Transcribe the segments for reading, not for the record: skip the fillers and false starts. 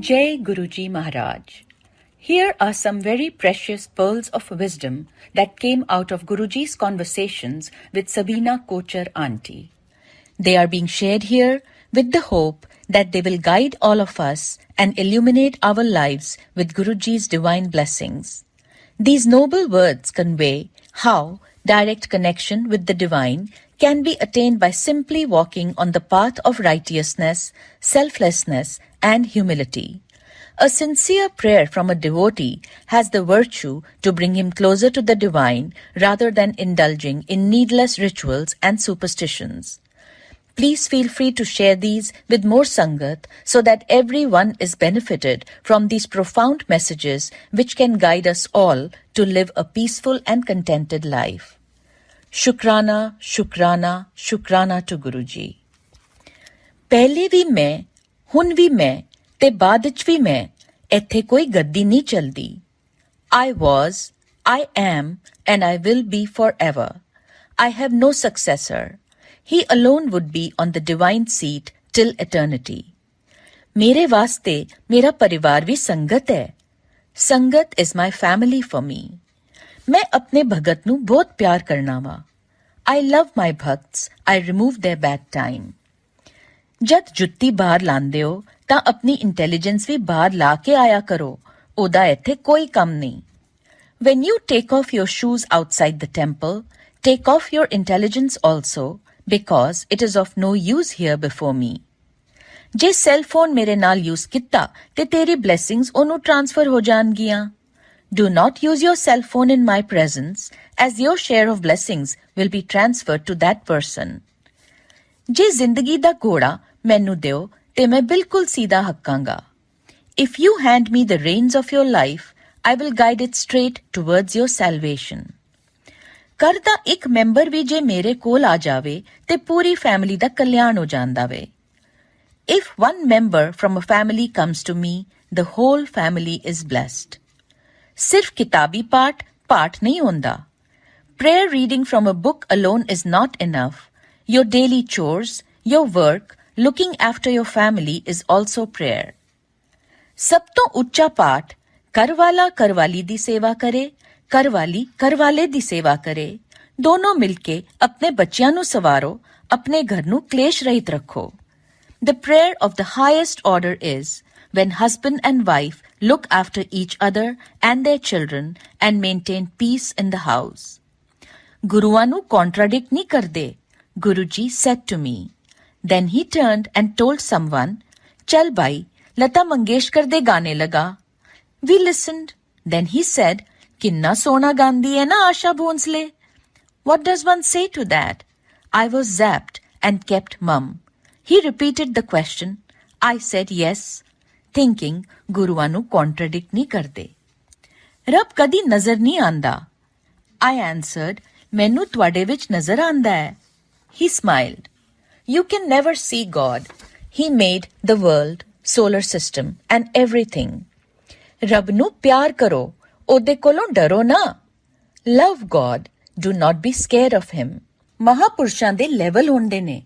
Jai Guruji Maharaj. Here are some very precious pearls of wisdom that came out of Guruji's conversations with Sabina Kochar Auntie. They are being shared here with the hope that they will guide all of us and illuminate our lives with Guruji's divine blessings. These noble words convey how direct connection with the divine can be attained by simply walking on the path of righteousness, selflessness, and humility. A sincere prayer from a devotee has the virtue to bring him closer to the divine rather than indulging in needless rituals and superstitions. Please feel free to share these with more Sangat so that everyone is benefited from these profound messages which can guide us all to live a peaceful and contented life. Shukrana, Shukrana, Shukrana to Guruji. पहले भी मैं, हुन भी मैं, ते बाद च भी मैं, ਇੱਥੇ ਕੋਈ ਗੱਦੀ ਨਹੀਂ ਚਲਦੀ. I was, I am, and I will be forever. I have no successor. He alone would be on the divine seat till eternity. मेरे वास्ते मेरा परिवार भी संगत है. संगत is my family for me. मैं अपने भगत ਨੂੰ ਬਹੁਤ ਪਿਆਰ ਕਰਨਾ ਵਾ. I love my bhakts. I remove their bad time. ਜਦ ਜੁੱਤੀ ਬਾਹਰ ਲਾਉਂਦੇ ਹੋ ਤਾਂ ਆਪਣੀ ਇੰਟੈਲੀਜੈਂਸ ਵੀ ਬਾਹਰ ਲਾ ਕੇ ਆਇਆ ਕਰੋ. ਉਹਦਾ ਇੱਥੇ ਕੋਈ ਕੰਮ ਨਹੀਂ. When you take off your shoes outside the temple, take off your intelligence also, because it is of no use here before me. ਜੇ ਸੈੱਲ ਫੋਨ ਮੇਰੇ ਨਾਲ ਯੂਜ਼ ਕੀਤਾ ਤੇ ਤੇਰੀ ਬਲੇਸਿੰਗਸ ਉਹਨੂੰ ਟ੍ਰਾਂਸਫਰ ਹੋ ਜਾਣਗੀਆਂ. Do not use your cell phone in my presence, as your share of blessings will be transferred to that person. ਜੇ ਜ਼ਿੰਦਗੀ ਦਾ ਘੋੜਾ ਮੈਨੂੰ ਦਿਓ ਤੇ ਮੈਂ ਬਿਲਕੁਲ ਸਿੱਧਾ ਹੱਕਾਂਗਾ. If you hand me the reins of your life, I will guide it straight towards your salvation. ਘਰ ਦਾ ਇੱਕ ਮੈਂਬਰ ਵੀ ਜੇ ਮੇਰੇ ਕੋਲ ਆ ਜਾਵੇ ਤੇ ਪੂਰੀ ਫੈਮਿਲੀ ਦਾ ਕਲਿਆਣ ਹੋ ਜਾਂਦਾ ਵੇ. If one member from a family comes to me, the whole family is blessed. ਸਿਰਫ ਕਿਤਾਬੀ ਪਾਠ ਨਹੀਂ ਹੁੰਦਾ. Prayer reading from a book alone is not enough. Your daily chores, your work, looking after your family is also prayer. ਸਭ ਤੋਂ ਉੱਚਾ ਪਾਠ ਘਰਵਾਲਾ ਘਰਵਾਲੀ ਦੀ ਸੇਵਾ ਕਰੇ, ਘਰਵਾਲੀ ਘਰਵਾਲੇ ਦੀ ਸੇਵਾ ਕਰੇ. ਦੋਨੋਂ ਮਿਲ ਕੇ ਆਪਣੇ ਬੱਚਿਆਂ ਨੂੰ ਸਵਾਰੋ, ਆਪਣੇ ਘਰ ਨੂੰ ਕਲੇਸ਼ ਰਹਿਤ ਰੱਖੋ. The prayer of the highest order is when husband and wife look after each other and their children and maintain peace in the house. ਗੁਰੂਆਂ ਨੂੰ contradict ਨਹੀਂ ਕਰਦੇ. Guruji said to me. Then he turned and told someone, "Chal bhai, Lata Mangeshkar de gaane laga." We listened. Then he said, "Kinna sona gandi hai na Asha Bhonsle." What does one say to that? I was zapped and kept mum. He repeated the question. I said yes, thinking ਗੁਰੂਆਂ ਨੂੰ contradict ਨਹੀਂ ਕਰਦੇ. ਰੱਬ ਕਦੀ ਨਜ਼ਰ ਨਹੀਂ ਆਂਦਾ. I answered, ਮੈਨੂੰ ਤੁਹਾਡੇ ਵਿੱਚ ਨਜ਼ਰ ਆਂਦਾ ਹੈ. He smiled. You can never see God. He made the world, solar system and everything. ਰੱਬ ਨੂੰ ਪਿਆਰ ਕਰੋ. ਉਹਦੇ ਕੋਲੋਂ ਡਰੋ ਨਾ. Love God. Do not be scared of him. ਮਹਾਪੁਰਸ਼ਾਂ ਦੇ ਲੈਵਲ ਹੁੰਦੇ ਨੇ.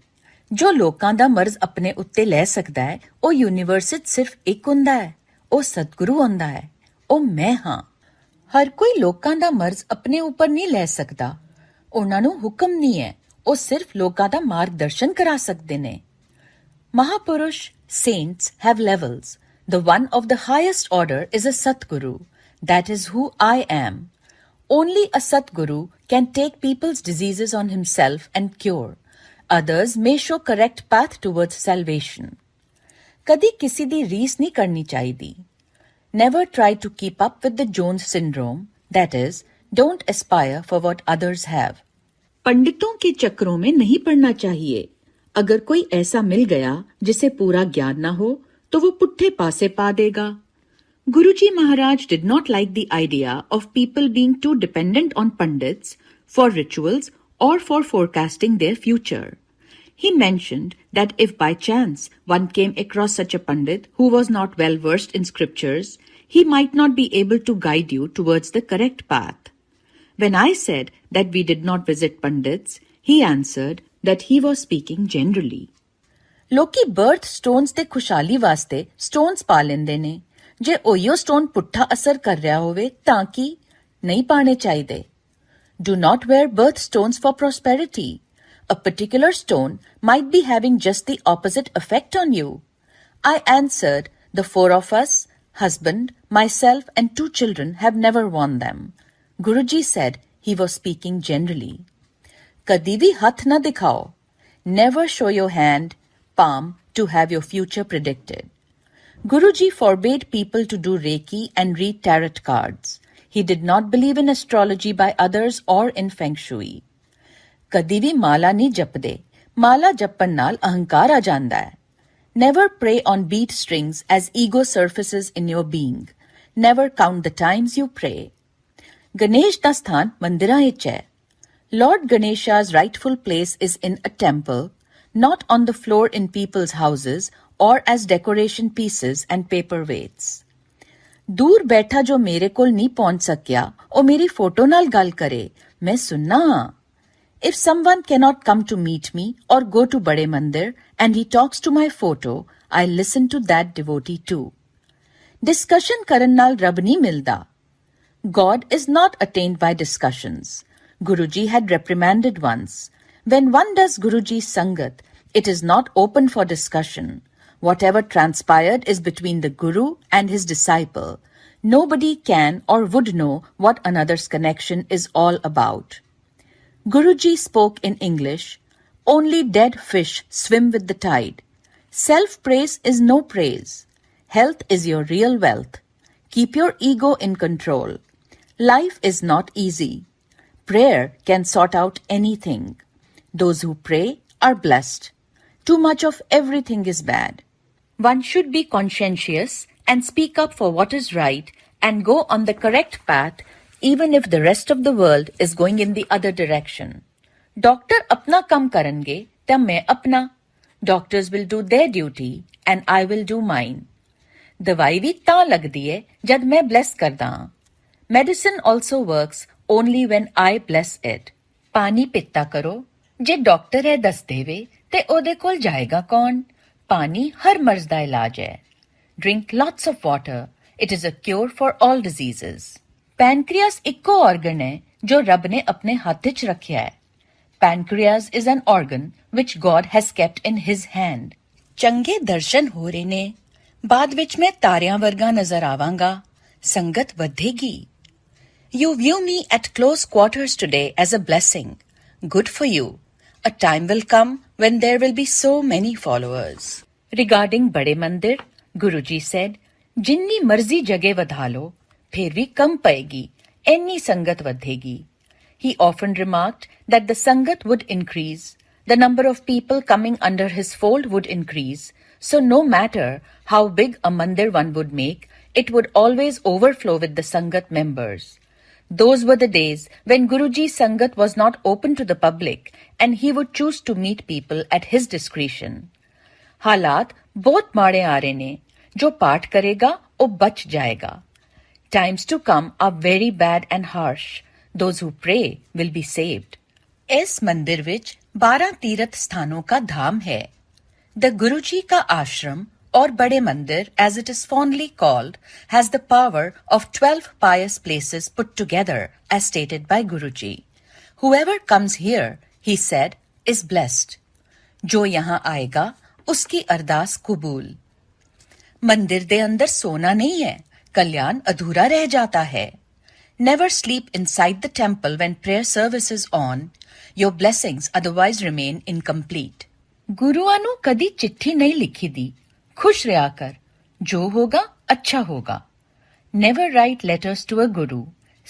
ਜੋ ਲੋਕਾਂ ਦਾ ਮਰਜ਼ ਆਪਣੇ ਉੱਤੇ ਲੈ ਸਕਦਾ ਹੈ, ਉਹ ਯੂਨੀਵਰਸ ਵਿੱਚ ਸਿਰਫ ਇੱਕ ਹੁੰਦਾ ਹੈ. ਉਹ ਸਤਿਗੁਰੂ ਹੁੰਦਾ ਹੈ. ਉਹ ਮੈਂ ਹਾਂ. ਹਰ ਕੋਈ ਲੋਕਾਂ ਦਾ ਮਰਜ਼ ਆਪਣੇ ਉੱਪਰ ਨਹੀਂ ਲੈ ਸਕਦਾ. ਉਹਨਾਂ ਨੂੰ ਹੁਕਮ ਨਹੀਂ ਹੈ. ਉਹ ਸਿਰਫ ਲੋਕਾਂ ਦਾ ਮਾਰਗਦਰਸ਼ਨ ਕਰਾ ਸਕਦੇ ਨੇ. ਮਹਾਪੁਰਸ਼, saints have levels. The one of the highest order is a Satguru. That is who I am. Only a Satguru can take people's diseases on himself and cure. Others may show correct path towards salvation. ਕਦੀ ਕਿਸੇ ਦੀ ਰੀਸ ਨਹੀਂ ਕਰਨੀ ਚਾਹੀਦੀ. Never try to keep up with the Jones syndrome. That is, don't aspire for what others have. पंडितों के चक्रों में नहीं पड़ना चाहिए. अगर कोई ऐसा मिल गया जिसे पूरा ज्ञान ना हो, तो वो पुट्ठे पासे पा देगा. Guruji Maharaj did not like the idea of people being too dependent on pandits for rituals or for forecasting their future. He mentioned that if by chance one came across such a pandit who was not well versed in scriptures, he might not be able to guide you towards the correct path. When I said that we did not visit pandits, he answered that he was speaking generally. ਲੋਕੀ birth stones ਤੇ ਖੁਸ਼ਹਾਲੀ ਵਾਸਤੇ stones ਪਾ ਲੈਂਦੇ ਨੇ। ਜੇ ਉਹੀਓ stone ਪੁੱਠਾ ਅਸਰ ਕਰ ਰਿਹਾ ਹੋਵੇ ਤਾਂ ਕੀ? ਨਹੀਂ ਪਾਣੇ ਚਾਹੀਦੇ। Do not wear birthstones for prosperity. A particular stone might be having just the opposite effect on you. I answered, the 4 of us, husband, myself and 2 children have never worn them. Guruji said he was speaking generally. Kadi bhi hath na dikhao. Never show your hand, palm, to have your future predicted. Guruji forbade people to do Reiki and read tarot cards. He did not believe in astrology by others or in feng shui. ਕਦੀ ਵੀ ਮਾਲਾ ਨਹੀਂ ਜਪਦੇ। ਮਾਲਾ ਜਪਣ ਨਾਲ ਅਹੰਕਾਰ ਆ ਜਾਂਦਾ ਹੈ। Never pray on beat strings as ego surfaces in your being. Never count the times you pray. Ganesh ਦਾ ਸਥਾਨ ਮੰਦਿਰਾਂ ਵਿੱਚ ਹੈ। Lord Ganesha's rightful place is in a temple, not on the floor in people's houses or as decoration pieces and paperweights. ਦੂਰ ਬੈਠਾ ਜੋ ਮੇਰੇ ਕੋਲ ਨਹੀਂ ਪਹੁੰਚ ਸਕਿਆ ਉਹ ਮੇਰੀ ਫੋਟੋ ਨਾਲ ਗੱਲ ਕਰੇ, ਮੈਂ ਸੁਣਨਾ ਹਾਂ। If someone cannot come to meet me or go to Bade Mandir and he talks to my photo, I listen to that devotee too. Discussion karan naal rab nahi milda. God is not attained by discussions. Guruji had reprimanded once. When one does Guruji's sangat, it is not open for discussion. Whatever transpired is between the Guru and his disciple. Nobody can or would know what another's connection is all about. Guruji spoke in English. Only dead fish swim with the tide. Self-praise is no praise. Health is your real wealth. Keep your ego in control. Life is not easy. Prayer can sort out anything. Those who pray are blessed. Too much of everything is bad. One should be conscientious and speak up for what is right and go on the correct path even if the rest of the world is going in the other direction. Doctor apna kam karenge ta main apna. Doctors will do their duty and I will do mine. Dawai vi ta lagdi hai jad main bless karda haan. Medicine also works only when I bless it. Pani pitta karo. Je doctor hai das deve te ode kol jayega kaun? Pani har marz da ilaaj hai. Drink lots of water. It is a cure for all diseases. Pancreas ਇੱਕੋ organ ਹੈ ਜੋ ਰੱਬ ਨੇ ਆਪਣੇ ਹੱਥ 'ਚ ਰੱਖਿਆ ਹੈ। Pancreas is an organ which God has kept in his hand. ਚੰਗੇ ਦਰਸ਼ਨ ਹੋ ਰਹੇ ਨੇ। ਬਾਅਦ ਵਿੱਚ ਮੈਂ ਤਾਰਿਆਂ ਵਰਗਾ ਨਜ਼ਰ ਆਵਾਂਗਾ। ਸੰਗਤ ਵਧੇਗੀ। You view me at close quarters today as a blessing. Good for you. A time will come when there will be so many followers. Regarding Bade Mandir, Guruji said, ਜਿੰਨੀ ਮਰਜ਼ੀ ਜਗ੍ਹਾ ਵਧਾ ਲੋ ਫਿਰ ਵੀ ਕਮ ਪਏਗੀ, ਇੰਨੀ ਸੰਗਤ ਵਧੇਗੀ. He often remarked that the sangat would increase, the number of people coming under his fold would increase, so no matter how big a mandir one would make, it would always overflow with the sangat members. Those were the days when Guruji's sangat was not open to the public and he would choose to meet people at his discretion. ਹਾਲਾਤ ਬਹੁਤ ਮਾੜੇ ਆ ਰਹੇ ਨੇ, ਜੋ ਪਾਠ ਕਰੇਗਾ ਉਹ ਬਚ ਜਾਏਗਾ. Times to come are very bad and harsh. Those who pray will be saved. इस मंदिर विच 12 तीर्थ स्थानों का धाम है. The Guruji का आश्रम or Bade Mandir, as it is fondly called, has the power of 12 pious places put together, as stated by Guruji. Whoever comes here, he said, is blessed. जो यहाँ आएगा, उसकी अरदास कबूल. मंदिर दे अंदर सोना नहीं है, कल्याण अधूरा रह जाता है. Never sleep inside the temple when prayer service is on. Your blessings otherwise remain incomplete. गुरुआं ਨੂੰ ਕਦੀ ਚਿੱਠੀ ਨਹੀਂ ਲਿਖੀ ਦੀ. खुश रहा कर. जो होगा अच्छा होगा. Never write letters to a guru.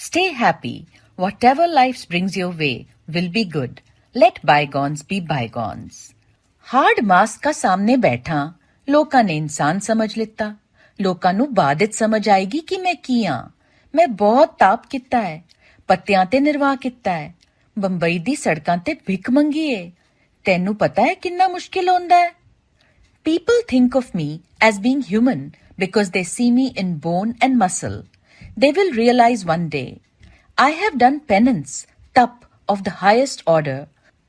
Stay happy. Whatever life brings your way will be good. Let bygones be bygones. Hard mask का सामने बैठा ਲੋਕਾਂ ਨੇ ਇਨਸਾਨ ਸਮਝ ਲਿੱਤਾ. ਲੋਕਾਂ ਨੂੰ ਬਾਅਦ ਵਿੱਚ ਸਮਝ ਆਏਗੀ ਕਿ ਮੈਂ ਕੀ ਹਾਂ. ਮੈਂ ਬਹੁਤ ਤਾਪ ਕੀਤਾ ਹੈ, ਪੱਤਿਆਂ ਤੇ ਨਿਰਵਾਹ ਕੀਤਾ ਹੈ, ਬੰਬਈ ਦੀ ਸੜਕਾਂ ਤੇ ਭਿੱਖ ਮੰਗੀ ਏ. ਤੈਨੂੰ ਪਤਾ ਹੈ ਕਿੰਨਾ ਮੁਸ਼ਕਿਲ ਹੁੰਦਾ ਹੈ. People think of me as being human because they see me in bone and muscle. They will realize one day. I have done penance, tap of the highest order,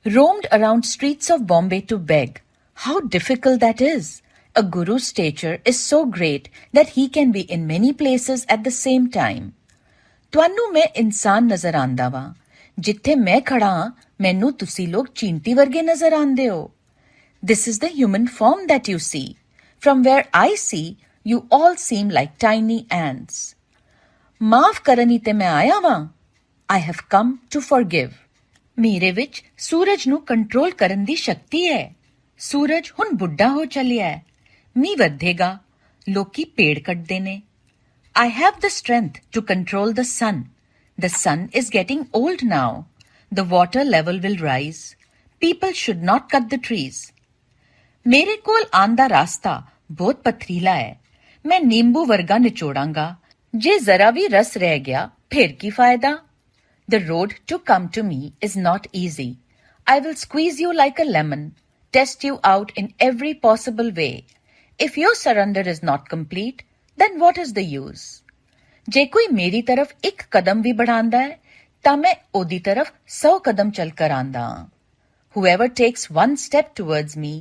roamed around streets of Bombay to beg, How difficult that is. A guru's stature is so great that he can be in many places at the same time. ਤੁਹਾਨੂੰ ਮੈਂ ਇਨਸਾਨ ਨਜ਼ਰ ਆਂਦਾ ਵਾਂ, ਜਿੱਥੇ ਮੈਂ ਖੜਾ ਹਾਂ ਮੈਨੂੰ ਤੁਸੀਂ ਲੋਕ ਚੀਂਟੀ ਵਰਗੇ ਨਜ਼ਰ ਆਂਦੇ ਹੋ. This is the human form that you see. From where I see, you all seem like tiny ants. ਮਾਫ ਕਰਨ ਹੀ ਤੇ ਮੈਂ ਆਇਆ ਵਾਂ. I have come to forgive. ਮੇਰੇ ਵਿੱਚ ਸੂਰਜ ਨੂੰ ਕੰਟਰੋਲ ਕਰਨ ਦੀ ਸ਼ਕਤੀ ਹੈ. ਸੂਰਜ ਹੁਣ ਬੁੱਢਾ ਹੋ ਚੱਲਿਆ ਹੈ. ਮੀਂਹ ਵਧੇਗਾ. ਲੋਕੀ ਪੇੜ ਕੱਟਦੇ ਨੇ. I have the strength to control the sun. The sun is getting old now. The water level will rise. People should not cut the trees. ਮੇਰੇ ਕੋਲ ਆਉਣ ਦਾ ਰਾਸਤਾ ਬਹੁਤ ਪਥਰੀਲਾ ਹੈ. ਮੈਂ ਨਿੰਬੂ ਵਰਗਾ ਨਿਚੋੜਾਂਗਾ. ਜੇ ਜ਼ਰਾ ਵੀ ਰਸ ਰਹਿ ਗਿਆ ਫਿਰ ਕੀ ਫਾਇਦਾ? The road to come to me is not easy. I will squeeze you like a lemon, test you out in every possible way. If your surrender is not complete, then what is the use? ਜੇ ਕੋਈ ਮੇਰੀ ਤਰਫ ਇੱਕ ਕਦਮ ਵੀ बढ़ांदा ਹੈ ਤਾਂ ਮੈਂ ਉਹਦੀ ਤਰਫ 100 ਕਦਮ ਚੱਲ ਕਰ ਆਂਦਾ ਹਾਂ. Whoever takes one step towards me,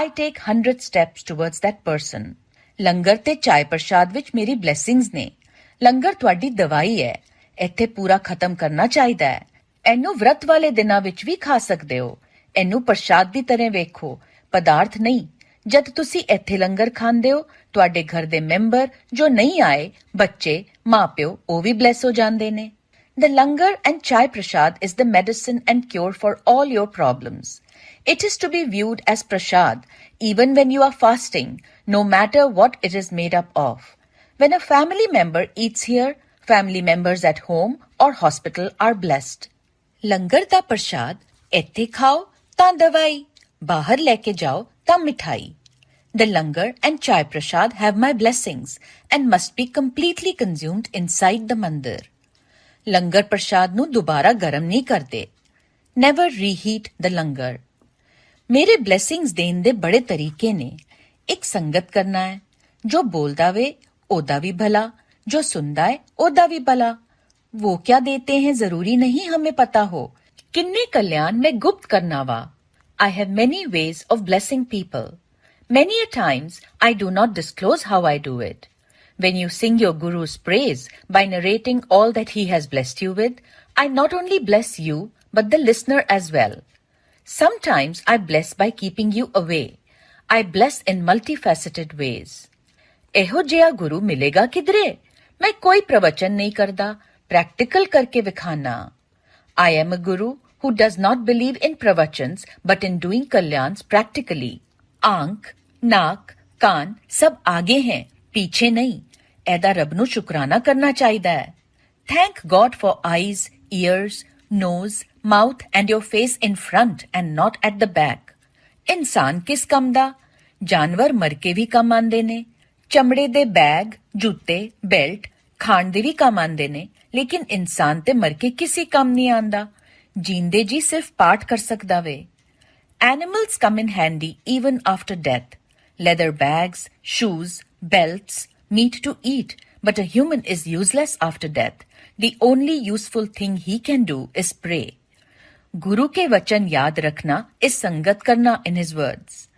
I take 100 steps towards that person. ਲੰਗਰ ਤੇ ਚਾय ਪ੍ਰਸ਼ਾਦ ਵਿੱਚ ਮੇਰੀ ਬਲੇਸਿੰਗਸ ਨੇ. ਲੰਗਰ ਤੁਹਾਡੀ ਦਵਾਈ ਹੈ. ਇੱਥੇ ਪੂਰਾ ਖਤਮ ਕਰਨਾ ਚਾਹੀਦਾ ਹੈ. ਇਹਨੂੰ ਵਰਤ ਵਾਲੇ ਦਿਨਾਂ ਵਿੱਚ ਵੀ ਖਾ ਸਕਦੇ ਹੋ. ਇਹਨੂੰ ਪ੍ਰਸ਼ਾਦ ਦੀ ਤਰ੍ਹਾਂ ਵੇਖੋ, ਪਦਾਰਥ ਨਹੀਂ. ਜਦ ਤੁਸੀਂ ਇੱਥੇ ਲੰਗਰ ਖਾਂਦੇ ਹੋ ਤੁਹਾਡੇ ਘਰ ਦੇ ਮੈਂਬਰ ਜੋ ਨਹੀਂ ਆਏ, ਬੱਚੇ, ਮਾਪਿਓ, ਉਹ ਵੀ ਬਲੈਸ ਹੋ ਜਾਂਦੇ ਨੇ. The langar and chai prasad is the medicine and cure for all your problems. It is to be viewed as prasad even when you are fasting, no matter what it is made up of. When a family member eats here, family members at home or hospital are blessed. ਲੰਗਰ ਦਾ ਪ੍ਰਸ਼ਾਦ ਇੱਥੇ ਖਾਓ ਤਾਂ ਦਵਾਈ, ਬਾਹਰ ਲੈ ਕੇ ਜਾਓ ਤਾਂ ਮਿਠਾਈ. The langar and chai prasad have my blessings and must be completely consumed inside the mandir. ਲੰਗਰ ਪ੍ਰਸ਼ਾਦ ਨੂੰ ਦੁਬਾਰਾ ਗਰਮ ਨਹੀਂ ਕਰਦੇ. Never reheat the langar. ਮੇਰੇ ਬਲੇਸਿੰਗਸ ਦੇਣ ਦੇ ਬੜੇ ਤਰੀਕੇ ਨੇ. ਇੱਕ ਸੰਗਤ ਕਰਨਾ ਹੈ. ਜੋ ਬੋਲਦਾ ਵੇ ਉਹਦਾ ਵੀ ਭਲਾ, जो सुनता है ओदा भी भला. वो क्या देते हैं जरूरी नहीं हमें पता हो. किन्ने कल्याण में गुप्त करना वा. I have many ways of blessing people. Many a times I do not disclose how I do it. When you sing your Guru's praise by narrating all that he has blessed you with, I not only bless you but the listener as well. Sometimes I bless by keeping you away. I bless in multifaceted ways. ਇਹੋ ਜਿਹਾ ਗੁਰੂ ਮਿਲੇਗਾ ਕਿਧਰੇ? ਮੈਂ ਕੋਈ ਪ੍ਰਵਚਨ ਨਹੀਂ ਕਰਦਾ, practical ਕਰਕੇ ਵਿਖਾਣਾ. I am a guru who does not believe in pravachans but in doing kalyans practically. ਆਂਖ, ਨਾਕ, ਕਾਨ ਸਭ ਆਗੇ ਹੈ, ਪੀਛੇ ਨਹੀਂ. ਇਹਦਾ ਰੱਬ ਨੂੰ ਸ਼ੁਕਰਾਨਾ ਕਰਨਾ ਚਾਹੀਦਾ ਹੈ. Thank God for eyes, ears, nose, mouth and your face in front and not at the back. ਇਨਸਾਨ ਕਿਸ ਕੰਮ ਦਾ? ਜਾਨਵਰ ਮਰ ਕੇ ਵੀ ਕੰਮ ਆਉਂਦੇ ਨੇ. ਚਮੜੇ ਦੇ ਬੈਗ, ਜੁੱਤੇ, ਬੈਲਟ ਖਾਣ ਦੇ ਵੀ ਕੰਮ ਆਉਂਦੇ ਨੇ, ਲੇਕਿਨ ਇਨਸਾਨ ਤੇ ਮਰ ਕੇ ਕਿਸੇ ਕੰਮ ਨਹੀਂ ਆਉਂਦਾ. ਜੀਂਦੇ ਜੀ ਸਿਰਫ ਪਾਠ ਕਰ ਸਕਦਾ ਵੇ. Animals come in handy even after death. Leather bags, shoes, belts, meat to eat, but a human is useless after death. The only useful thing he can do is pray. Guru ke vachan yaad rakhna is sangat karna in his words.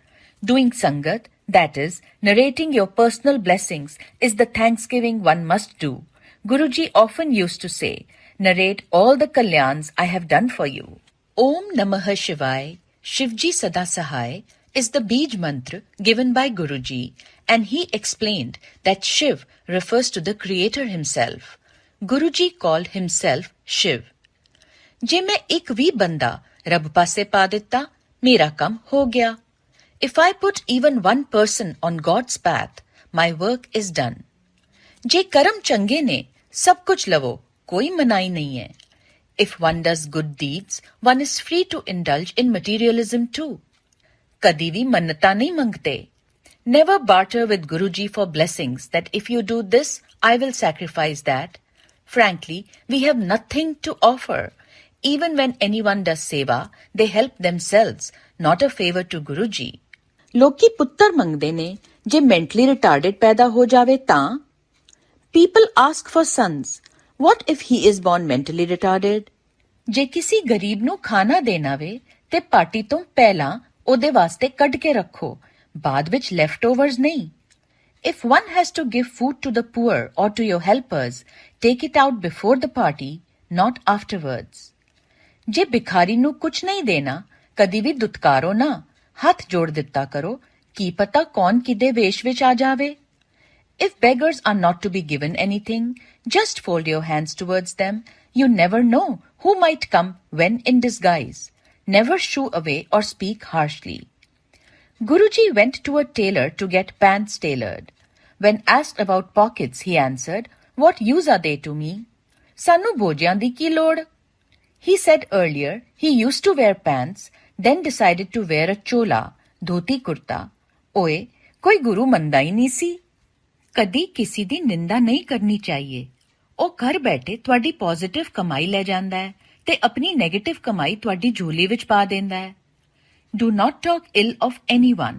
Doing sangat, that is, narrating your personal blessings, is the thanksgiving one must do. Guruji often used to say, narrate all the kalyans I have done for you. Om Namah Shivaya, Shivji Sada Sahai, is the Bij mantra given by Guruji, and he explained that Shiv refers to the Creator himself. Guruji called himself Shiv. ਜੇ ਮੈਂ ਇੱਕ ਵੀ ਬੰਦਾ ਰੱਬ ਪਾਸੇ ਪਾ ਦਿੱਤਾ, ਮੇਰਾ ਕੰਮ ਹੋ ਗਿਆ. If I put even one person on God's path, my work is done. ਜੇ ਕਰਮ ਚੰਗੇ ਨੇ, ਸਭ ਕੁਝ ਲਵੋ, ਕੋਈ ਮਨਾਹੀ ਨਹੀਂ ਹੈ. If one does good deeds, one is free to indulge in materialism too. ਕਦੀ ਵੀ ਮੰਨਤਾਂ ਨਹੀਂ ਮੰਗਤੇ. Never barter with Guruji for blessings that if you do this, I will sacrifice that. Frankly, we have nothing to offer. Even when anyone does seva, they help themselves, not a favor to Guruji. ਲੋਕੀ ਪੁੱਤਰ ਮੰਗਦੇ ਨੇ. ਜੇ mentally retarded ਪੈਦਾ ਹੋ ਜਾਵੇ ਤਾਂ? People ask for sons. What if he is born mentally retarded? ਜੇ ਕਿਸੇ ਗਰੀਬ ਨੂੰ ਖਾਣਾ ਦੇਣਾ ਵੇ ਤੇ ਪਾਰਟੀ ਤੋਂ ਪਹਿਲਾਂ ਉਹਦੇ ਵਾਸਤੇ ਕੱਢ ਕੇ ਰੱਖੋ, ਬਾਅਦ ਵਿੱਚ leftovers ਨਹੀਂ। If one has to give food to the poor or to your helpers, take it out before the party, not afterwards. ਜੇ ਭਿਖਾਰੀ ਨੂੰ ਕੁਝ ਨਹੀਂ ਦੇਣਾ, ਕਦੀ ਵੀ ਦੁਤਕਾਰੋ ਨਾ, ਹੱਥ ਜੋੜ ਦਿੱਤਾ ਕਰੋ, ਕੀ ਪਤਾ ਕੌਣ ਕਿਦੇ ਵੇਸ਼ ਵਿੱਚ ਆ ਜਾਵੇ। If beggars are not to be given anything, just fold your hands towards them. You never know who might come when in disguise. Never shoo away or speak harshly. Guruji went to a tailor to get pants tailored. When asked about pockets, he answered, "What use are they to me? Sanu bojyan di ki lod?" He said earlier he used to wear pants, then decided to wear a chola, dhoti kurta. Oye, koi guru manda hi nahi si. ਕਦੀ ਕਿਸੇ ਦੀ ਨਿੰਦਾ ਨਹੀਂ ਕਰਨੀ ਚਾਹੀਏ। ਉਹ ਘਰ ਬੈਠੇ ਤੁਹਾਡੀ ਪੋਜ਼ਿਟਿਵ ਕਮਾਈ ਲੈ ਜਾਂਦਾ ਹੈ ਤੇ ਆਪਣੀ ਨੈਗੇਟਿਵ ਕਮਾਈ ਤੁਹਾਡੀ ਝੋਲੀ ਵਿੱਚ ਪਾ ਦਿੰਦਾ ਹੈ। Do not talk ill of anyone,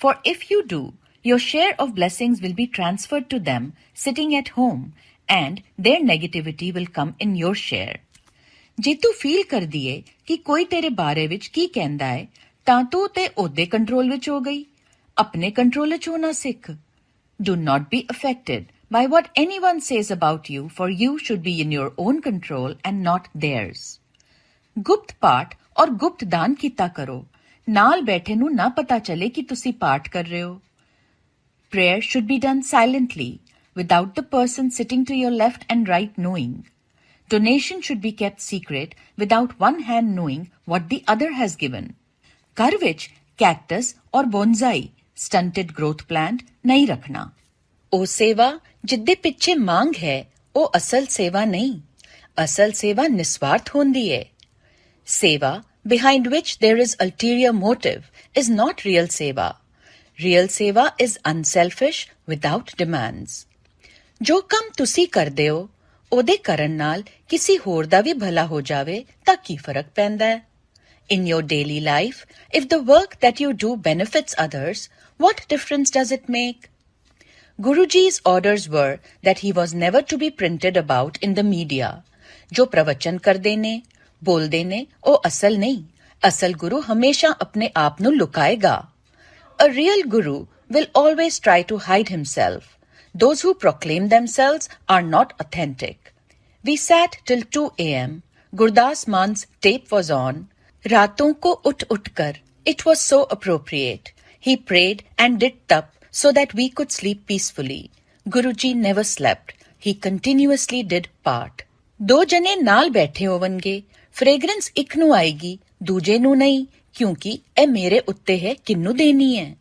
for if you do, your share of blessings will be transferred to them sitting at home, and their negativity will come in your share. ਜੇ ਤੂੰ feel ਕਰਦੀ ਏ ਕਿ ਕੋਈ ਤੇਰੇ ਬਾਰੇ ਵਿੱਚ ਕੀ ਕਹਿੰਦਾ ਹੈ, ਤਾਂ ਤੂੰ ਤੇ ਉਹਦੇ ਕੰਟਰੋਲ ਵਿੱਚ ਹੋ ਗਈ। ਆਪਣੇ ਕੰਟਰੋਲ ਵਿੱਚ ਹੋਣਾ ਸਿੱਖ। Do not be affected by what anyone says about you, for you should be in your own control and not theirs. ਗੁਪਤ ਪਾਠ ਔਰ ਗੁਪਤ ਦਾਨ ਕੀਤਾ ਕਰੋ। ਨਾਲ ਬੈਠੇ ਨੂੰ ਨਾ ਪਤਾ ਚਲੇ ਕਿ ਤੁਸੀਂ ਪਾਠ ਕਰ ਰਹੇ ਹੋ। Prayer should be done silently, without the person sitting to your left and right knowing. Donation should be kept secret, without one hand knowing what the other has given. ਘਰ ਵਿੱਚ cactus ਔਰ bonsai, stunted growth plant, ਨਹੀਂ ਰੱਖਣਾ। ਉਹ ਸੇਵਾ ਜਿੱਦੇ ਪਿੱਛੇ ਮੰਗ ਹੈ, ਉਹ ਅਸਲ ਸੇਵਾ ਨਹੀਂ। ਅਸਲ ਸੇਵਾ ਨਿਸਵਾਰਥ ਹੁੰਦੀ ਹੈ। ਸੇਵਾ behind which there is ulterior motive is not real seva. Real seva is unselfish, without demands. ਜੋ ਕੰਮ ਤੁਸੀਂ ਕਰਦੇ ਹੋ, ਉਹਦੇ ਕਰਨ ਨਾਲ ਕਿਸੇ ਹੋਰ ਦਾ ਵੀ ਭਲਾ ਹੋ ਜਾਵੇ ਤਾਂ ਕੀ ਫਰਕ ਪੈਂਦਾ ਹੈ? In your daily life, if the work that you do benefits others, what difference does it make? Guruji's orders were that he was never to be printed about in the media. ਜੋ ਪ੍ਰਵਚਨ ਕਰਦੇ ਨੇ, ਬੋਲਦੇ ਨੇ, ਉਹ ਅਸਲ ਨਹੀਂ। ਅਸਲ ਗੁਰੂ ਹਮੇਸ਼ਾ ਆਪਣੇ ਆਪ ਨੂੰ ਲੁਕਾਏਗਾ। A real guru will always try to hide himself. Those who proclaim themselves are not authentic. We sat till 2 a.m. Gurdas Man's tape was on. रातों को उठ कर. It was so appropriate. He prayed and did tap so that we could sleep peacefully. Guruji never slept. He continuously did part. ਦੋ ਜਣੇ ਨਾਲ ਬੈਠੇ ਹੋਵਣਗੇ, fragrance ਇੱਕ ਨੂੰ ਆਏਗੀ, ਦੂਜੇ ਨੂੰ ਨਹੀਂ, ਕਿਉਂਕਿ ਇਹ ਮੇਰੇ ਉੱਤੇ ਹੈ ਕਿਹਨੂੰ ਦੇਣੀ ਹੈ।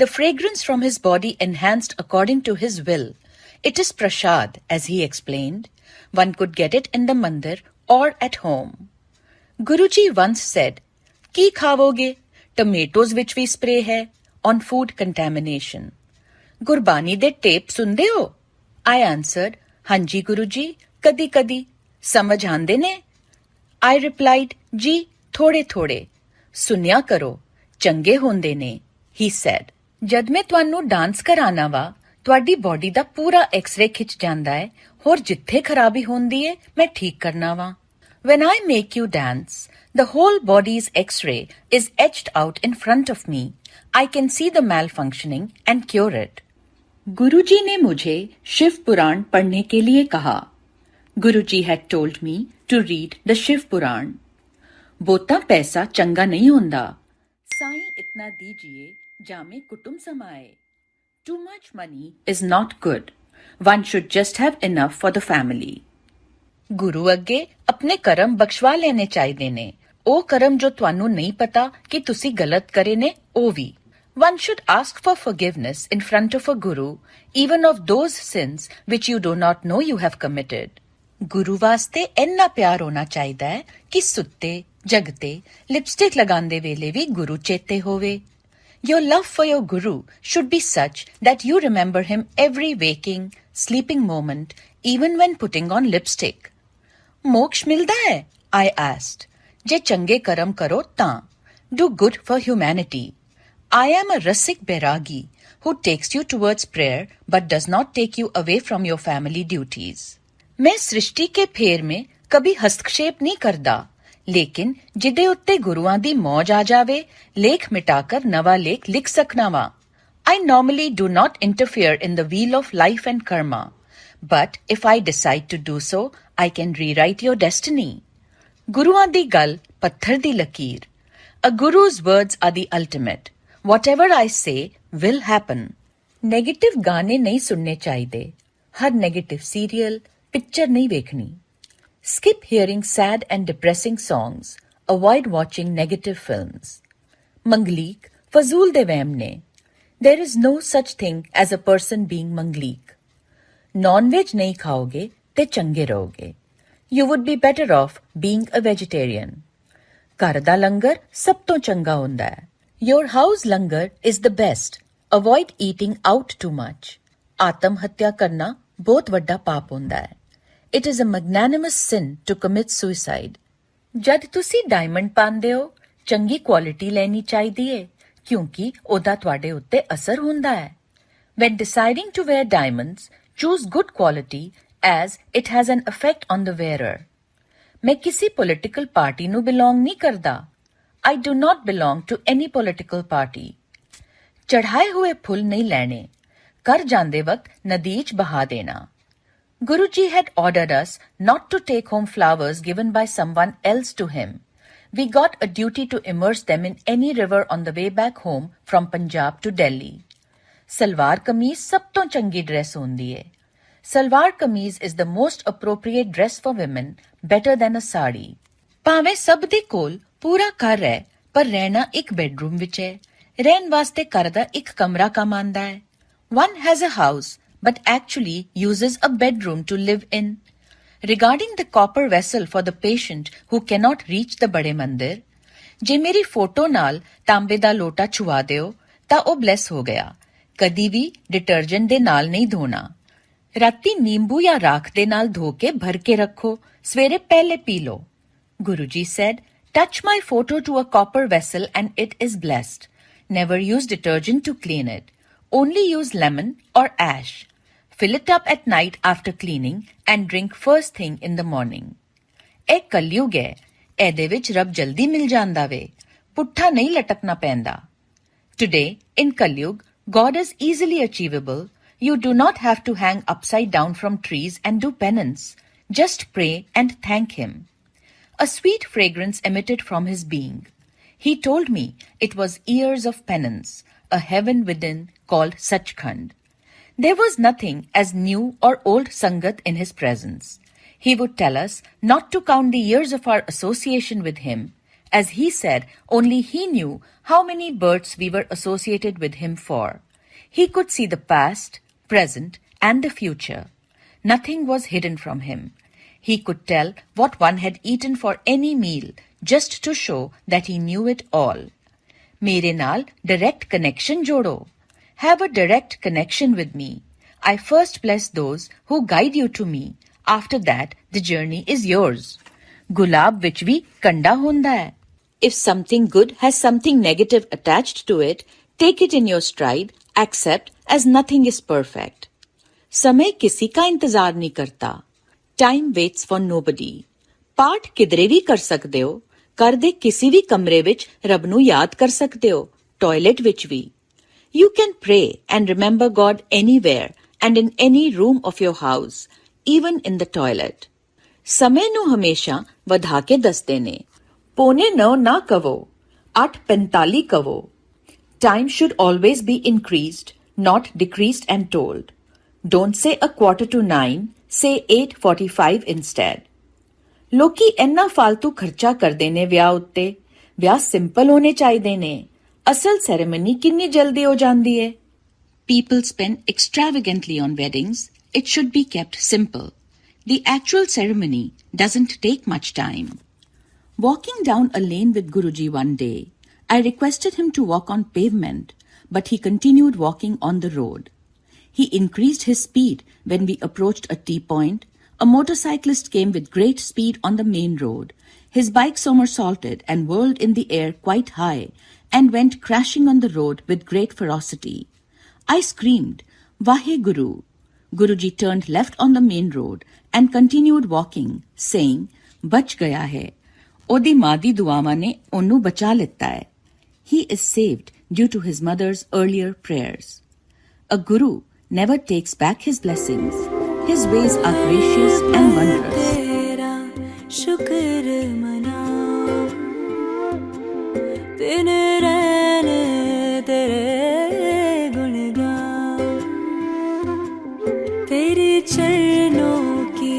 The fragrance from his body enhanced according to his will. It is prasad, as he explained. One could get it in the mandir or at home. Guruji once said, ਕੀ ਖਾਵੋਗੇ? ਟਮੇਟੋਜ਼ ਵਿੱਚ ਵੀ ਸਪਰੇ ਹੈ on food contamination. ਗੁਰਬਾਣੀ ਦੇ tape ਸੁਣਦੇ ਹੋ? I answered, ਹਾਂਜੀ ਗੁਰੂਜੀ, ਕਦੀ-ਕਦੀ। ਸਮਝ ਆਉਂਦੇ ਨੇ? I replied, ਜੀ ਥੋੜੇ-ਥੋੜੇ। ਸੁਣਿਆ ਕਰੋ, ਚੰਗੇ ਹੁੰਦੇ ਨੇ, he said. ਜਦ ਮੈਂ ਤੁਹਾਨੂੰ ਡਾਂਸ ਕਰਾਣਾ ਵਾ, ਤੁਹਾਡੀ ਬੋਡੀ ਦਾ ਪੂਰਾ ਐਕਸ-ਰੇ ਖਿੱਚ ਜਾਂਦਾ ਹੈ, ਹੋਰ ਜਿੱਥੇ ਖਰਾਬੀ ਹੁੰਦੀ ਹੈ, ਮੈਂ ਠੀਕ ਕਰਨਾ ਵਾ। When I make you dance, the whole body's X-ray is etched out in front of me. I can see the malfunctioning and cure it. Guruji ने मुझे शिव पुराण पढ़ने के लिए कहा. Guruji had told me to read the Shiv पुराण. बोता पैसा चंगा नहीं होंदा. साईं इतना दीजिए जामे कुटुम समाए. Too much money is not good. One should just have enough for the family. ਗੁਰੂ ਅੱਗੇ ਆਪਣੇ ਕਰਮ ਬਖਸ਼ਵਾ ਲੈਣੇ ਚਾਹੀਦੇ ਨੇ। ਉਹ ਕਰਮ ਜੋ ਤੁਹਾਨੂੰ ਨਹੀਂ ਪਤਾ ਕਿ ਤੁਸੀਂ ਗਲਤ ਕਰੇ ਨੇ, ਉਹ ਵੀ। One should ask for forgiveness in front of a guru, even of those sins which you do not know you have committed. ਗੁਰੂ ਵਾਸਤੇ ਇੰਨਾ ਪਿਆਰ ਹੋਣਾ ਚਾਹੀਦਾ ਹੈ ਕਿ ਸੁੱਤੇ, ਜਗਤੇ, ਲਿਪਸਟਿਕ ਲਗਾਉਂਦੇ ਵੇਲੇ ਵੀ ਗੁਰੂ ਚੇਤੇ ਹੋਵੇ। Your love for your guru should be such that you remember him every waking, sleeping moment, even when putting on lipstick. ਮੋਕਸ਼ ਮਿਲਦਾ ਹੈ? I asked. ਜੇ ਚੰਗੇ ਕਰਮ ਕਰੋ ਤਾਂ। Do good for humanity. I am a rasik bairagi who takes you towards prayer but does not take you away from your family duties. मैं सृष्टि के फेर में कभी हस्तक्षेप नहीं करता, लेकिन जिदे उत्ते गुरुआं दी मौज आ जावे, लेख मिटाकर नवा लेख लिख सकना वा. I normally do not interfere in the wheel of life and karma, but if I decide to do so, I can rewrite your destiny. Guruan di gal, patthar di lakeer. A guru's words are the ultimate. Whatever I say will happen. Negative गाने नहीं सुनने चाहिए. हर negative serial, picture नहीं देखनी. Skip hearing sad and depressing songs. Avoid watching negative films. Mangleek, fazul de वहम ने. There is no such thing as a person being mangleek. Non-veg नहीं खाओगे ते चंगे रहोगे. You would be better off being a vegetarian. घर दा लंगर सब तो चंगा हुंदा है. Your house langar is the best. Avoid eating out too much. आत्म हत्या करना बहुत वड्डा पाप हुंदा है. It is a magnanimous sin to commit suicide. जद तुसी डायमंड पांदे हो, चंगी क्वालिटी लेनी चाहिदी है, क्योंकि ओदा तुहाडे उत्ते असर हुंदा है. When deciding to wear diamonds, choose good quality as it has an effect on the wearer. मैं किसी political party ਨੂੰ belong नहीं करदा. I do not belong to any political party. चढ़ाए हुए फुल नहीं लेने. कर जांदे वक्त नदीच बहा देना. Guruji had ordered us not to take home flowers given by someone else to him. We got a duty to immerse them in any river on the way back home from Punjab to Delhi. Salwar kameez sab to changi dress hundi hai. Salwar kameez is the most appropriate dress for women, better than a sari. ਭਾਵੇਂ ਸਭ ਦੇ ਕੋਲ ਪੂਰਾ ਘਰ ਹੈ, ਪਰ ਰਹਿਣਾ ਇੱਕ ਬੈਡਰੂਮ ਵਿੱਚ ਹੈ. ਰਹਿਣ ਵਾਸਤੇ ਘਰ ਦਾ ਇੱਕ ਕਮਰਾ ਕੰਮ ਆਂਦਾ ਹੈ. One has a house, but actually uses a bedroom to live in. Regarding the copper vessel for the patient who cannot reach the bade mandir, ਜੇ ਮੇਰੀ ਫੋਟੋ ਨਾਲ ਤਾਂਬੇ ਦਾ ਲੋਟਾ ਛੁਆ ਦਿਓ ਤਾਂ ਉਹ ਬਲੈਸ ਹੋ ਗਿਆ. ਕਦੀ ਵੀ ਡਿਟਰਜੈਂਟ ਦੇ ਨਾਲ ਨਹੀਂ ਧੋਣਾ. ਰਾਤੀ ਨਿੰਬੂ ਜਾਂ ਰਾਖ ਦੇ ਨਾਲ ਧੋ ਕੇ ਭਰ ਕੇ ਰੱਖੋ, ਸਵੇਰੇ ਪਹਿਲੇ ਪੀ ਲਓ. Guruji said, touch my photo to a copper vessel and it is blessed. Never use detergent to clean it. Only use lemon or ash. Fill it up at night after cleaning and drink first thing in the morning. ਇਹ ਕਲਯੁਗ ਹੈ. ਇਹਦੇ ਵਿੱਚ ਰੱਬ ਜਲਦੀ ਮਿਲ ਜਾਂਦਾ ਵੇ. ਪੁੱਠਾ ਨਹੀਂ ਲਟਕਣਾ ਪੈਂਦਾ. Today, in Kalyug, God is easily achievable. You do not have to hang upside down from trees and do penance. Just pray and thank Him. A sweet fragrance emitted from his being. He told me it was years of penance, a heaven within called Sachkhand. There was nothing as new or old Sangat in his presence. He would tell us not to count the years of our association with him. As he said, only he knew how many births we were associated with him for. He could see the past, present, and the future. Nothing was hidden from him. He could tell what one had eaten for any meal, just to show that he knew it all. Mere naal direct connection jodo. Have a direct connection with me. I first bless those who guide you to me. After that, the journey is yours. Gulab vich vi kanda hunda hai. If something good has something negative attached to it, take it in your stride, accept as nothing is perfect. समय किसी का इंतजार नहीं करता. Time waits for nobody. ਪਾਠ ਕਿਧਰੇ ਵੀ ਕਰ ਸਕਦੇ ਹੋ. ਘਰ ਦੇ ਕਿਸੇ ਵੀ ਕਮਰੇ ਵਿੱਚ ਰੱਬ ਨੂੰ ਯਾਦ ਕਰ ਸਕਦੇ ਹੋ. ਟਾਇਲਟ ਵਿੱਚ ਵੀ. You can pray and remember God anywhere and in any room of your house, even in the toilet. ਸਮੇਂ ਨੂੰ ਹਮੇਸ਼ਾ ਵਧਾ ਕੇ ਦੱਸਦੇ ਨੇ. 9:45 ਨਾ ਕਹੋ, 8:45 ਕਹੋ. Time should always be increased, not decreased and told. Don't say 8:45, say 8:45 instead. ਲੋਕੀ ਇੰਨਾ ਫालतू ਖਰਚਾ ਕਰਦੇ ਨੇ ਵਿਆਹ ਉੱਤੇ. ਵਿਆਹ ਸਿੰਪਲ ਹੋਣੇ ਚਾਹੀਦੇ ਨੇ. ਅਸਲ ਸੈਰੇਮਨੀ ਕਿੰਨੀ ਜਲਦੀ ਹੋ ਜਾਂਦੀ ਹੈ. People spend extravagantly on weddings. It should be kept simple. The actual ceremony doesn't take much time. Walking down a lane with Guruji one day, I requested him to walk on pavement, but he continued walking on the road. He increased his speed when we approached a T-point. A motorcyclist came with great speed on the main road. His bike somersaulted and whirled in the air quite high and went crashing on the road with great ferocity. I screamed, Vaheguru. Guruji turned left on the main road and continued walking, saying, Bach gaya hai. ਉਹਦੀ ਮਾਂ ਦੀ ਦੁਆਵਾਂ ਨੇ ਉਹਨੂੰ ਬਚਾ ਲਿੱਤਾ ਹੈ. He is saved due to his mother's earlier prayers. A guru never takes back his blessings. His ways are gracious and wondrous. तेरा शुक्र मना दिन रहने तेरे गुणगान तेरे चरणों की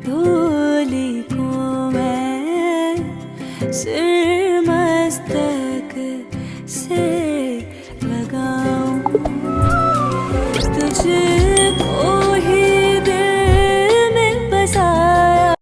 धूली को मैं सिर मस्तक से